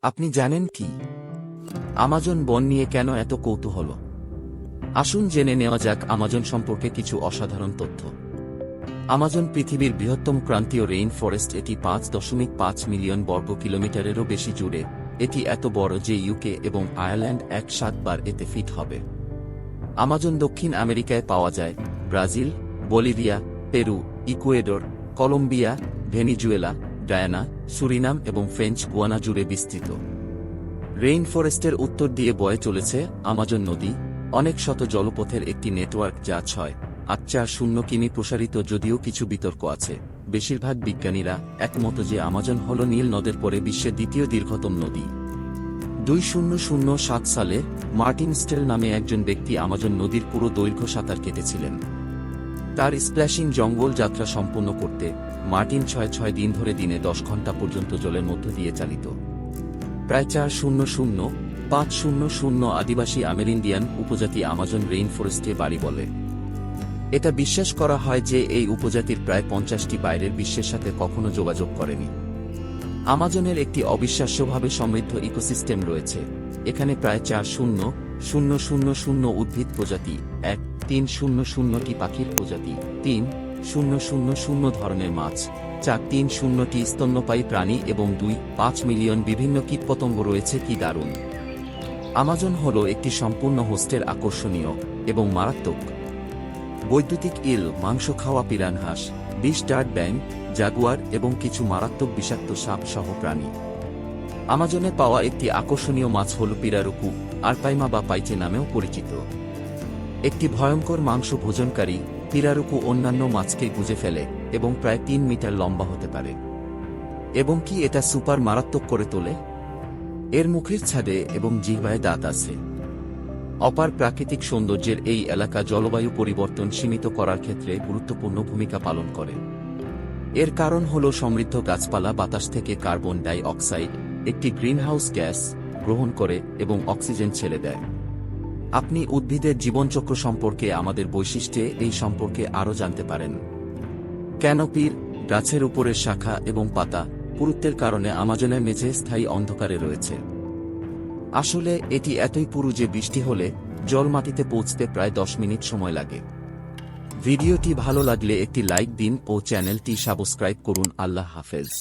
আপনি জানেন কি আমাজন বন নিয়ে কেন এত কৌতূহল? আসুন জেনে নেওয়া যাক আমাজন সম্পর্কে কিছু অসাধারণ তথ্য। আমাজন পৃথিবীর বৃহত্তম ক্রান্তীয় রেইন ফরেস্ট। এটি 5.5 মিলিয়ন বর্গ কিলোমিটারেরও বেশি জুড়ে। এটি এত বড় যে ইউকে এবং আয়ারল্যান্ড একসাথবার এতে ফিট হবে। আমাজন দক্ষিণ আমেরিকায় পাওয়া যায়, Brazil, Bolivia, Peru, Ecuador, Colombia, Venezuela, Guyana, Suriname এবং ফ্রেঞ্চ গুয়ানা জুড়ে বিস্তৃত। রেইন ফরেস্টের উত্তর দিয়ে বয়ে চলেছে আমাজন নদী, অনেক শত জলপথের একটি নেটওয়ার্ক যা 6.840 কিমি প্রসারিত। যদিও কিছু বিতর্ক আছে, বেশিরভাগ বিজ্ঞানীরা একমত যে আমাজন হল নীল নদের পরে বিশ্বের দ্বিতীয় দীর্ঘতম নদী। 2007 সালে মার্টিন স্টেল নামে একজন ব্যক্তি আমাজন নদীর পুরো দৈর্ঘ্য সাঁতার কেটেছিলেন। তার স্প্ল্যাশিং জঙ্গল যাত্রা সম্পন্ন করতে মার্টিন 6 দিন ধরে দিনে 10 ঘন্টা পর্যন্ত জলের মধ্য দিয়ে চালিত। প্রায় 4,005,000 আদিবাসী আমেরিন্ডিয়ান উপজাতি আমাজন রেইন ফরেস্টে বাড়ি বলে। এটা বিশ্বাস করা হয় যে এই উপজাতির প্রায় 50টি বাইরের বিশ্বের সাথে কখনো যোগাযোগ করেনি। আমাজনের একটি অবিশ্বাস্যভাবে সমৃদ্ধ ইকোসিস্টেম রয়েছে। এখানে প্রায় 4,000 উদ্ভিদ প্রজাতি, 1,300টি পাখির প্রজাতি, 3,000 ধরনের মাছ, 4,300টি স্তন্যপায়ী প্রাণী এবং 2.5 মিলিয়ন বিভিন্ন কীটপতঙ্গ রয়েছে। কি দারুণ! আমাজন হল একটি সম্পূর্ণ হোস্টের আকর্ষণীয় এবং মারাত্মক বৈদ্যুতিক ইল, মাংস খাওয়া পিরানহাস, বিষ ডার্ট ব্যাং, জাগুয়ার এবং কিছু মারাত্মক বিষাক্ত সাপ সহ প্রাণী। আমাজনে পাওয়া একটি আকর্ষণীয় মাছ হল পিরারুকু, আরপাইমা বা পাইচে নামেও পরিচিত। একটি ভয়ঙ্কর মাংস ভোজনকারী, পিরারুকু অন্যান্য মাছকে গুজে ফেলে এবং প্রায় 3 মিটার লম্বা হতে পারে। এবং কি এটা সুপার মারাত্মক করে তোলে? এর মুখের ছাদে এবং জিহ্বায় দাঁত আছে। অপার প্রাকৃতিক সৌন্দর্যের এই এলাকা জলবায়ু পরিবর্তন সীমিত করার ক্ষেত্রে গুরুত্বপূর্ণ ভূমিকা পালন করে। এর কারণ হল সমৃদ্ধ গাছপালা বাতাস থেকে কার্বন ডাই অক্সাইড, একটি গ্রিনহাউস গ্যাস, গ্রহণ করে এবং অক্সিজেন ছেড়ে দেয়। আপনি উদ্ভিদের জীবনচক্র সম্পর্কে আমাদের বৈশিষ্ট্যে এই সম্পর্কে আরও জানতে পারেন। ক্যানোপির, গাছের উপরের শাখা এবং পাতা পুরুত্বের কারণে আমাজনের মেঝে স্থায়ী অন্ধকারে রয়েছে। আসলে এটি এতই পুরু যে বৃষ্টি হলে জল মাটিতে পৌঁছতে প্রায় 10 মিনিট সময় লাগে। ভিডিওটি ভালো লাগলে একটি লাইক দিন ও চ্যানেলটি সাবস্ক্রাইব করুন। আল্লাহ হাফেজ।